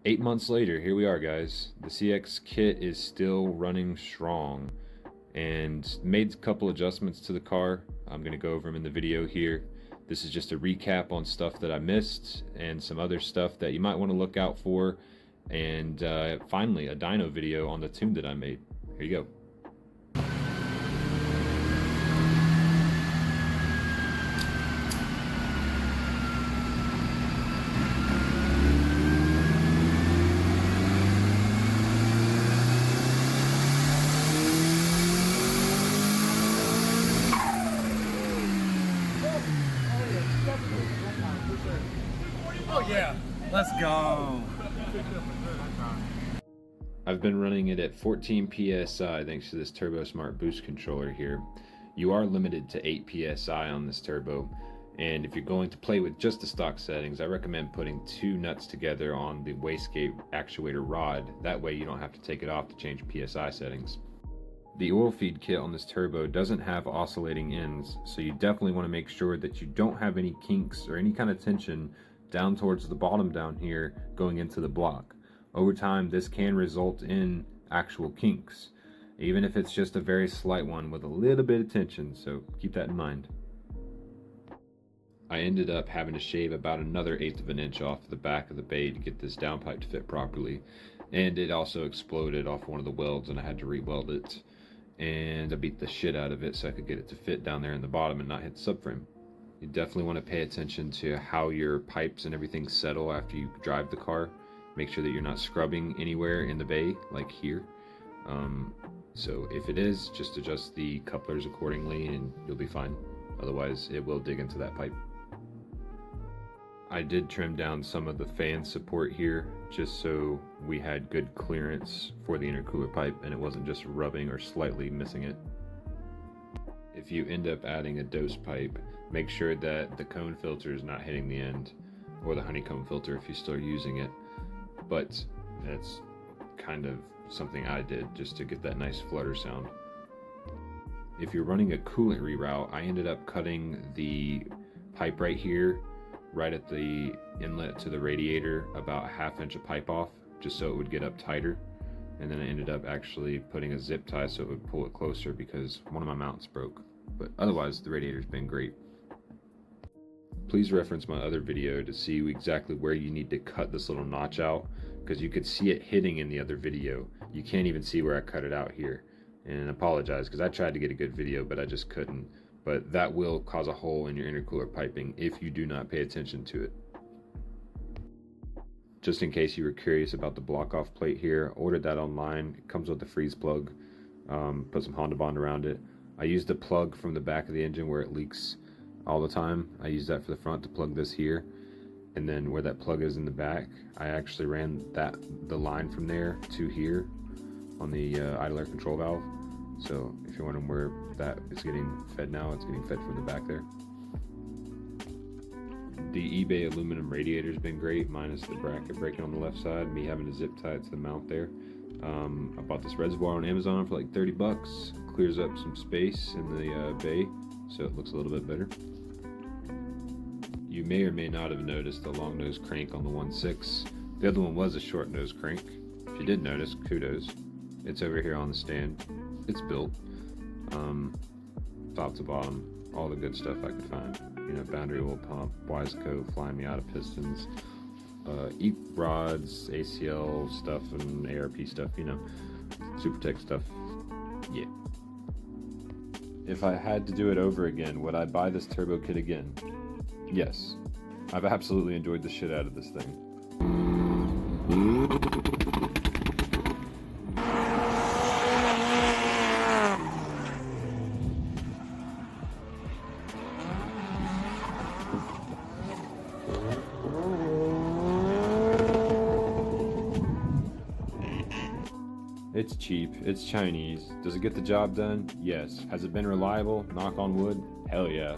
8 months later, here we are, guys. The CX kit is still running strong, and made a couple adjustments to the car. I'm going to go over them in the video here. This is just a recap on stuff that I missed and some other stuff that you might want to look out for, and finally a dyno video on the tune that I made. Here you go. Oh yeah, let's go. I've been running it at 14 psi thanks to this Turbo Smart boost controller here. You are limited to 8 psi on this turbo, and if you're going to play with just the stock settings, I recommend putting 2 nuts together on the wastegate actuator rod. That way you don't have to take it off to change psi settings. The oil feed kit on this turbo doesn't have oscillating ends, so you definitely want to make sure that you don't have any kinks or any kind of tension down towards the bottom down here going into the block. Over time, this can result in actual kinks, even if it's just a very slight one with a little bit of tension, so keep that in mind. I ended up having to shave about another 1/8 of an inch off the back of the bay to get this downpipe to fit properly, and it also exploded off one of the welds and I had to re-weld it, and I beat the shit out of it so I could get it to fit down there in the bottom and not hit the subframe. You definitely want to pay attention to how your pipes and everything settle after you drive the car. Make sure that you're not scrubbing anywhere in the bay, like here. So if it is, just adjust the couplers accordingly and you'll be fine. Otherwise, it will dig into that pipe. I did trim down some of the fan support here, just so we had good clearance for the intercooler pipe and it wasn't just rubbing or slightly missing it. If you end up adding a dose pipe, make sure that the cone filter is not hitting the end, or the honeycomb filter if you still using it. But that's kind of something I did just to get that nice flutter sound. If you're running a coolant reroute, I ended up cutting the pipe right here, right at the inlet to the radiator, about a 1/2 inch of pipe off, just so it would get up tighter. And then I ended up actually putting a zip tie so it would pull it closer because one of my mounts broke. But otherwise, the radiator's been great. Please reference my other video to see exactly where you need to cut this little notch out, because you could see it hitting in the other video. You can't even see where I cut it out here. And I apologize because I tried to get a good video, but I just couldn't. But that will cause a hole in your intercooler piping if you do not pay attention to it. Just in case you were curious about the block off plate here, ordered that online. It comes with the freeze plug. Put some Honda Bond around it. I used a plug from the back of the engine where it leaks all the time. I use that for the front to plug this here, and then where that plug is in the back, I actually ran the line from there to here on the idle air control valve. So if you're wondering where that is getting fed now, it's getting fed from the back there. The eBay aluminum radiator has been great, minus the bracket breaking on the left side, me having to zip tie it to the mount there. I bought this reservoir on Amazon for like 30 bucks. Clears up some space in the bay, so it looks a little bit better. You may or may not have noticed the long nose crank on the 1.6. The other one was a short nose crank. If you did notice, kudos. It's over here on the stand. It's built. Top to bottom, all the good stuff I could find. You know, boundary oil pump, Wiseco, flying Miata pistons, EAP rods, ACL stuff, and ARP stuff, you know, Supertech stuff. Yeah. If I had to do it over again, would I buy this turbo kit again? Yes. I've absolutely enjoyed the shit out of this thing. It's cheap, it's Chinese. Does it get the job done? Yes. Has it been reliable? Knock on wood? Hell yeah.